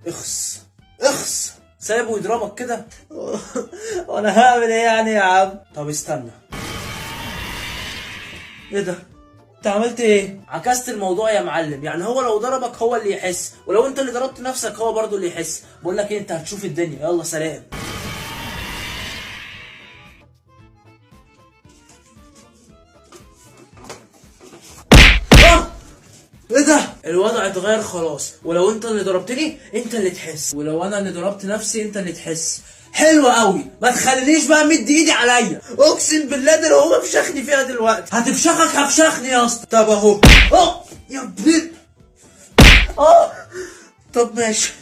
اخس اخس، سايبه يضربك كده. وانا هعمل ايه يعني يا عم؟ طب استنى، ايه ده؟ انت عملت ايه؟ عكست الموضوع يا معلم، يعني هو لو ضربك هو اللي يحس، ولو انت اللي ضربت نفسك هو برضو اللي يحس. بقول لك ايه، انت هتشوف الدنيا. يلا سلام. ايه ده؟ الوضع اتغير خلاص، ولو انت اللي ضربتني انت اللي تحس، ولو انا اللي ضربت نفسي انت اللي تحس. حلوة قوي، ما تخلينيش بقى مد ايدي عليا، اقسم بالله ده لو هو فشخني فيها دلوقتي. هتفشخك هفشخني يا اسطى. طب اهو. يا ابني. طب ماشي.